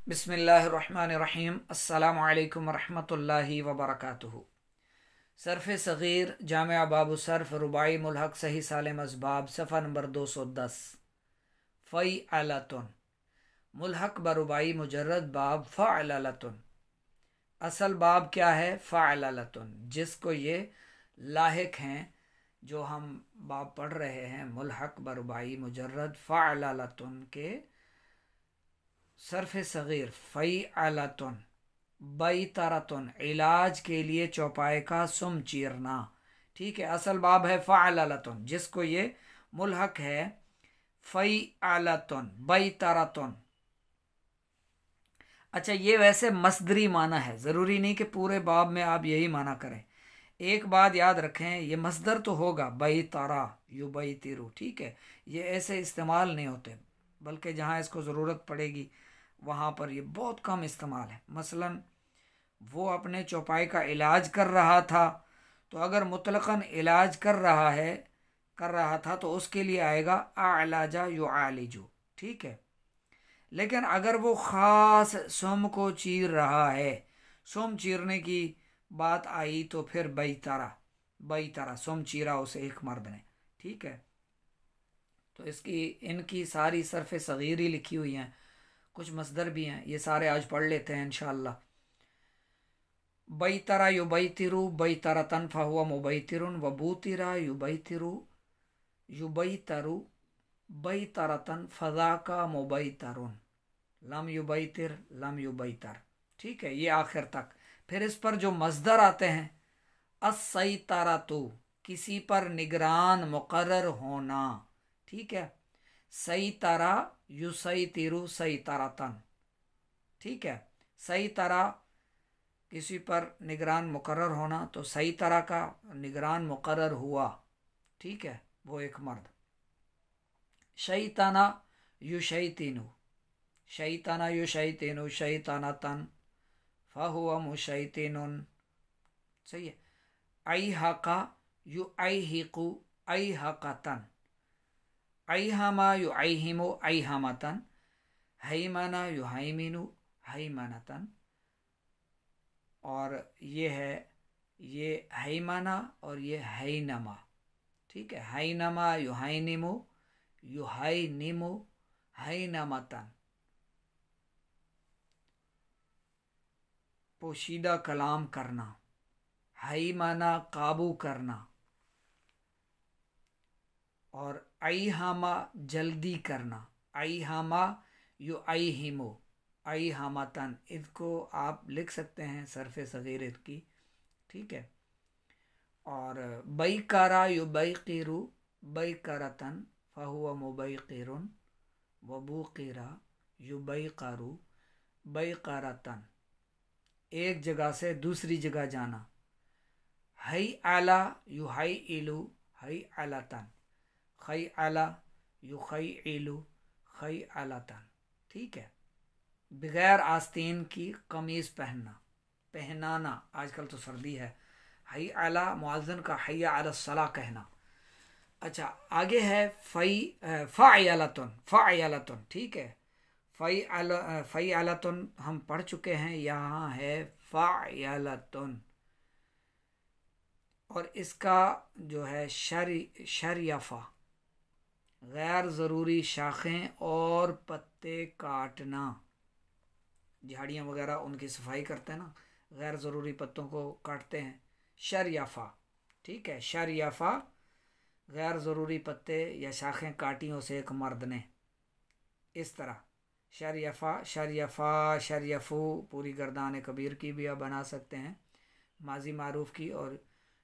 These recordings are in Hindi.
बिस्मिल्लाहिर्रहमानिर्रहीम। अस्सलामु अलैकुम वरहमतुल्लाहि वबरकातुहु। सर्फ़ सग़ीर जामिया बाबु सर्फ़ रुबाई मुल्हक सही सालिम असबाब सफ़ा नंबर 210। फ़इअलतुन मुल्हक बरुबाई मुजर्रद बाब फ़अलतुन। असल बाब क्या है? फ़अलतुन, जिसको ये लाहिक हैं जो हम बाब पढ़ रहे हैं मुल्हक बरुबाई मुजर्रद फ़अलतुन के सर्फ़ सग़ीर फ़इअलतुन बैतरतुन इलाज के लिए चौपाए का सुम चीरना। ठीक है, असल बाब है फ़अलतुन जिसको ये मुल्हक है फ़इअलतुन बैतरतुन। अच्छा, ये वैसे मसदरी माना है, ज़रूरी नहीं कि पूरे बाब में आप यही माना करें। एक बात याद रखें, ये मसदर तो होगा बैतरा युबैतिरु, ठीक है, ये ऐसे इस्तेमाल नहीं होते, बल्कि जहाँ इसको ज़रूरत पड़ेगी वहाँ पर ये बहुत कम इस्तेमाल है। मसलन वो अपने चौपाई का इलाज कर रहा था, तो अगर मुतलक़न इलाज कर रहा था तो उसके लिए आएगा आलाजा युआलिजु, ठीक है। लेकिन अगर वो ख़ास सुम को चीर रहा है, सुम चीरने की बात आई तो फिर बैतरा सुम चीरा उसे एक मर्द ने, ठीक है। तो इनकी सारी सर्फ़ सग़ीर ही लिखी हुई हैं, कुछ मसदर भी हैं, ये सारे आज पढ़ लेते हैं इंशाअल्लाह। बैतरा युबैतिरु बैतरतन फहुवा मुबैतिरुन वबूतिरा युबैतिरु युबैतरु बैतरतन फज़ाका मुबैतरुन लम युबैतिर लम युबैतर, ठीक है, ये आखिर तक। फिर इस पर जो मसदर आते हैं अस्सैतरतु किसी पर निगरान मुकर्रर होना, ठीक है। सैतरा युसैतिरु सैतरतन, ठीक है। सैतरा किसी पर निगरान मुकर्रर होना, तो सैतरा का निगरान मुकर्रर हुआ, ठीक है, वो एक मर्द। शैताना युशैतिनु शैताना युशैतिनु शैतानतन फहुवा मुशैतिनुन, सही है। ऐहका युऐहिकु ऐहकतन ऐहमा युऐहिमु ऐहमतन हैमना युहैमिनु हैमनतन। और ये हैमना और ये हैनमा, ठीक है। हैनमा युहैनिमु युहैनिमु हैनमतन। पोशीदा कलाम करना, हैमना काबू करना, और ऐहमा जल्दी करना, ऐहमा युऐहिमु ऐहमतन। इसको आप लिख सकते हैं सर्फ़ सग़ीर की, ठीक है। और बैकरा युबैकिरु बैकरतन फहुवा मुबैकिरुन वबूकिरा युबैकरु बैकरतन, एक जगह से दूसरी जगह जाना। हैअला युहैइलु हैअलतन खैअला युखैइलु खैअलतन, ठीक है। बगैर आस्तीन की कमीज़ पहनाना, आजकल तो सर्दी है, हैअला मुअज़्ज़िन का हैया अला सला कहना। अच्छा, आगे है फ़अलतुन, ठीक है। फ़अलतुन हम पढ़ चुके हैं, यहाँ है फ़अलतुन। और इसका जो है शरयफ़ा गैर ज़रूरी शाखें और पत्ते काटना, झाड़ियाँ वगैरह उनकी सफाई करते हैं ना, गैर ज़रूरी पत्तों को काटते हैं, शरयफ़ा, ठीक है। शरयफ़ा गैर ज़रूरी पत्ते या शाखें काटी उसे एक मर्द ने, इस तरह शरयफ़ा शरयफ़ा शरयफ़ू पूरी गर्दान कबीर की भी आप बना सकते हैं, माजी मारूफ की। और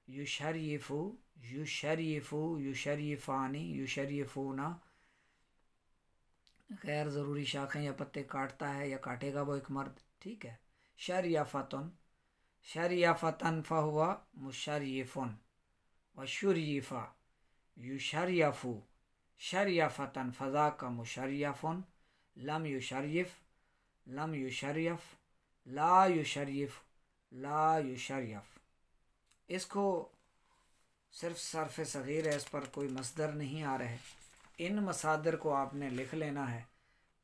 युशरयिफ़ू युशरयिफ़ू युशरयिफ़ानी युशरयिफ़ूना, गैर ज़रूरी शाखें या पत्ते काटता है या काटेगा वो एक मर्द, ठीक है। शरयफ़तुन शरयफ़तन फहुवा मुशरयिफ़ुन वशुरयिफ़ा युशरयफ़ू शरयफ़तन फ़ज़ाका मुशरयफ़ुन लम युशरयिफ़ लम युशरयफ़ ला युशरयिफ़ ला युशरयफ़। इसको सिर्फ सर्फ़ सग़ीर है, इस पर कोई मसदर नहीं आ रहे। इन मसादर को आपने लिख लेना है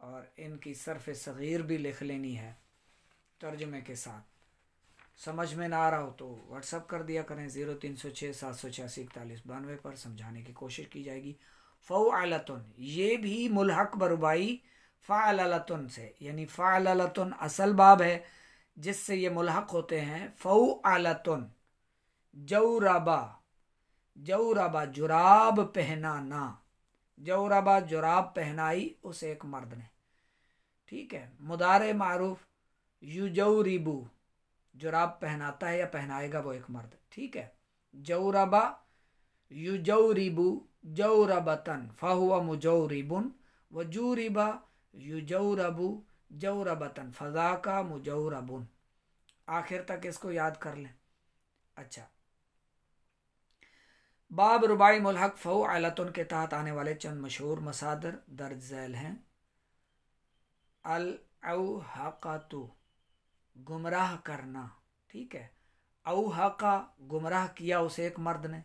और इनकी सर्फ सग़ीर भी लिख लेनी है तर्जुमे के साथ। समझ में ना आ रहा हो तो व्हाट्सअप कर दिया करें 0306 786 4192 पर, समझाने की कोशिश की जाएगी। फ़अलतुन, ये भी मुल्हक बरुबाई फ़अलतुन से, यानी फ़अलतुन असल बाब है जिससे ये मुल्हक होते हैं। फ़अलतुन जौरबा, जौरबा जुराब पहनाना, जौरबा जुराब पहनाई उस एक मर्द ने, ठीक है। मुदारे मारूफ युजौरिबु, जुराब पहनाता है या पहनाएगा वो एक मर्द, ठीक है। जौरबा युजौरिबु जौरबतन फहुवा मुजौरिबुन, वजूरिबा युजौरबु जौरबतन फज़ाका मुजौरबुन। आखिर तक इसको याद कर लें। अच्छा, बाब रुबाई मुल्हक फ़अलतुन के तहत आने वाले चंद मशहूर मसादर दर्ज झैल हैं। अल औहक़तु, गुमराह करना, ठीक है। औहक़ा, गुमराह किया उसे एक मर्द ने।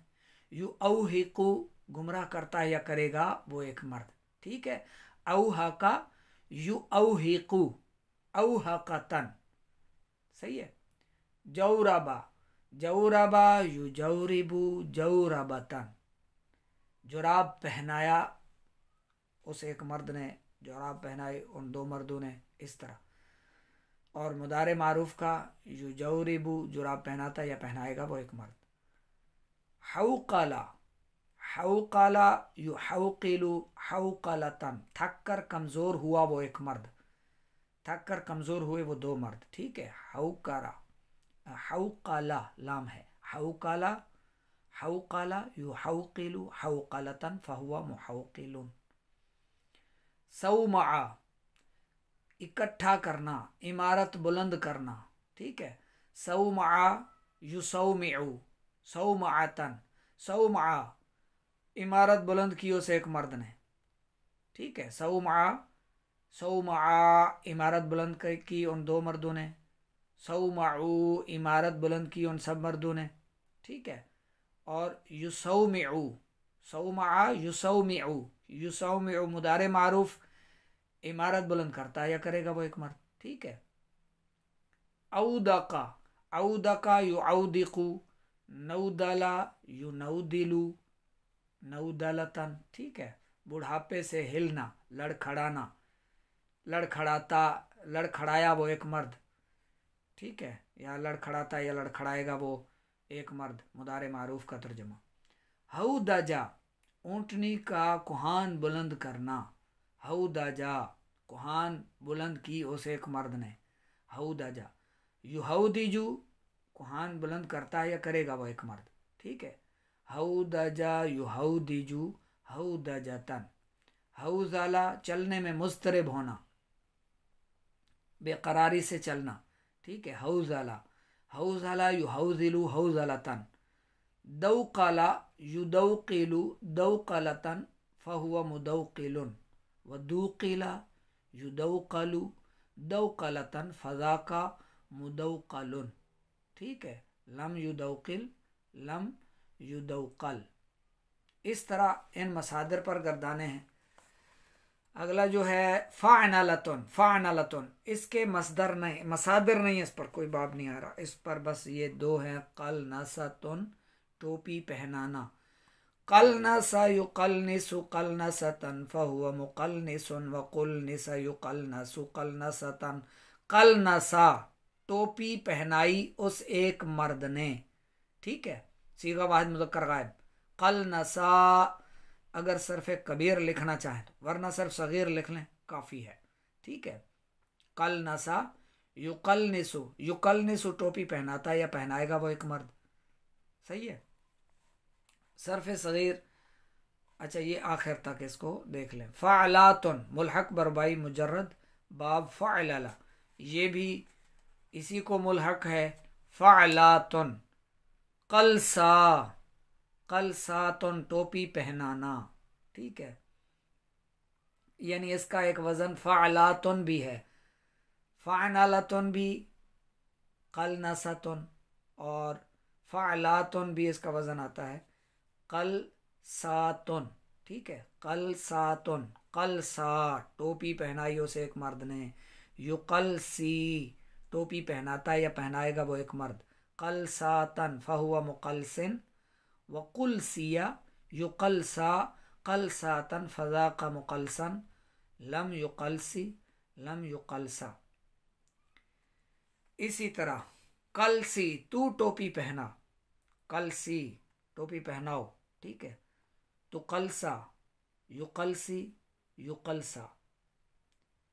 यु औहिक़ु, गुमराह करता है या करेगा वो एक मर्द, ठीक है। औहक़ा यु औहिक़ु औहक़तन, सही है। जौरबा, जौरबा युजौरिबु जौरबतन, जुराब पहनाया उस एक मर्द ने, जुराब पहनाए उन दो मर्दों ने, इस तरह। और मुदारे मारूफ का युजौरिबु, जुराब पहनाता या पहनाएगा वो एक मर्द। हौक़ला, हौक़ला युहौक़िलु हौक़लतन, थक कर कमज़ोर हुआ वो एक मर्द, थक कर कमज़ोर हुए वो दो मर्द, ठीक है। हौक़रा, हौक़ला लाम है, हौक़ला हौक़ला युहौक़िलु हौक़लतन फहुवा मुहौक़िलुन। सौमआ, इकट्ठा करना, इमारत बुलंद करना, ठीक है। सौमआ युसौमिउ सौमअतन, सौमआ इमारत बुलंद की उसे एक मर्द ने, ठीक है। सौमआ, सौमआ इमारत बुलंद की उन दो मर्दों ने। सौमऊ इमारत बुलंद की उन सब मर्दों ने, ठीक है। और युसौमिउ, सौमआ युसौमिउ, युसौमिउ मुदारे मारूफ इमारत बुलंद करता है या करेगा वो एक मर्द, ठीक है। औदका, औदका युऔदिकु नौदला युनौदिलु नौदलतन, ठीक है। बुढ़ापे से हिलना, लड़खड़ाना, लड़खड़ाता, लड़खड़ाया वो एक मर्द, ठीक है। या लड़खड़ाता या लड़खड़ाएगा वो एक मर्द, मुदारे मारूफ का तर्जुमा। हौदजा, ऊँटनी का कुहान बुलंद करना, हौदजा कुहान बुलंद की उस एक मर्द ने, हौदजा। युहौदिजु, कुहान बुलंद करता है या करेगा वो एक मर्द, ठीक है। हौदजा युहौदिजु हौदजतन। हौजला, चलने में मुस्तरिब होना, बेकरारी से चलना, ठीक है। हौजला, हौजला युहौजिलु हौजलतन। दौक़ला युदौक़िलु दौक़लतन फहुवा मुदौक़िलुन, वदूक़िला युदौक़लु दौक़लतन फ़ज़ाका मुदौक़लुन, ठीक है। लम युदौक़िल लम युदौक़ल। इस तरह इन मसादर पर गर्दाने हैं। अगला जो है फ़अनलतुन, फ़अनलतुन इसके मसदर नहीं, मसादर नहीं है, इस पर कोई बाब नहीं आ रहा, इस पर बस ये दो हैं। क़लनसतुन, टोपी पहनाना। क़लनसा युक़लनिसु क़लनसतन फ़हुवा मुक़लनिसुन वक़ुलनिस युक़लनसु क़लनसतन। क़लनसा, टोपी पहनाई उस एक मर्द ने, ठीक है। सीगा वाहिद मुज़क्कर गायब। क़लनसा अगर सिर्फ कबीर लिखना चाहें तो, वरना सिर्फ सगीर लिख लें काफ़ी है, ठीक है। क़लनसा युक़लनिसु, युक़लनिसु टोपी पहनाता है या पहनाएगा वो एक मर्द, सही है। सर्फ सगीर, अच्छा ये आखिर तक इसको देख लें। फ़अलातुन मुल्हक बरबाई मुजर्रद बाब फ़अलला, ये भी इसी को मुल्हक है। फ़अलातुन। क़लसा, क़लसातुन टोपी पहनाना, ठीक है। यानी इसका एक वज़न फ़अलातुन भी है, फ़अनलतुन भी, क़लनसतुन और फ़अलातुन भी इसका वज़न आता है क़लसातुन, ठीक है। क़लसातुन, कल सा टोपी पहनाई उसे एक मर्द ने, युकल सी टोपी पहनाता है या पहनाएगा वो एक मर्द, कल सा तन फहुआ मुकलसिन, वकुल सिया युकल सा कल सा तन फजा का मुकलसन, लम युकलसी लम युकलसा। इसी तरह कल सी तू टोपी पहना, कल सी टोपी पहनाओ, ठीक है। तो कलसा युकलसी युकलसा,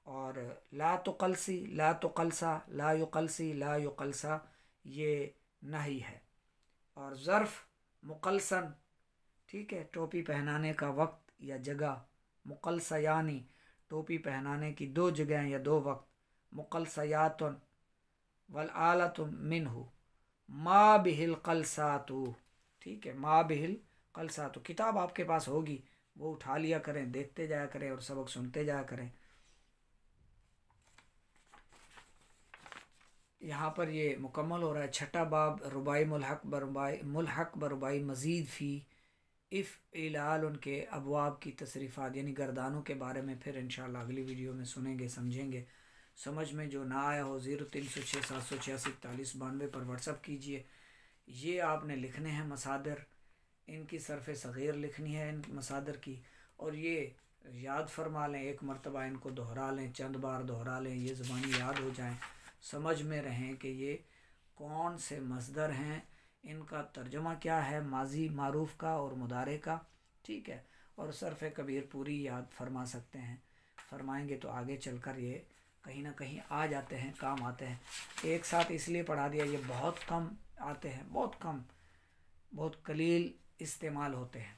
और ला तो कलसी ला तो कलसा ला युकलसी ला युकलसा, ये नहीं है। और ज़र्फ मुकलसन, ठीक है, टोपी पहनाने का वक्त या जगह, मुकलसयानी टोपी पहनाने की दो जगह या दो वक्त, मुकलसयातुन वल आलतु मिनहु मा बिहिल कलसातु, ठीक है, मा बिहिल कलसातु। किताब आपके पास होगी वो उठा लिया करें, देखते जाया करें और सबक सुनते जाया करें। यहाँ पर ये मुकम्मल हो रहा है छठा बाब, रुबाई मुल्हक बरुबाई मज़ीद फ़ी इफ़ इलाल, उनके अबवाब की तसरीफ़ात यानी गर्दानों के बारे में फिर इंशाअल्लाह अगली वीडियो में सुनेंगे समझेंगे। समझ में जो ना आया हो 0306 786 4192 पर व्हाट्सअप कीजिए। ये आपने लिखने हैं मसादर, इनकी सरफ़ सग़ीर लिखनी है इन मसादर की, और ये याद फरमा लें, एक मरतबा इनको दोहरा लें, चंद बार दोहरा लें, ये ज़बानी याद हो जाएं, समझ में रहें कि ये कौन से मसदर हैं, इनका तर्जुमा क्या है माजी मारूफ का और मुदारे का, ठीक है। और सरफ़ कबीर पूरी याद फरमा सकते हैं, फरमाएंगे तो आगे चलकर ये कहीं ना कहीं आ जाते हैं, काम आते हैं। एक साथ इसलिए पढ़ा दिया, ये बहुत कम आते हैं, बहुत कम, बहुत कलील इस्तेमाल होते हैं।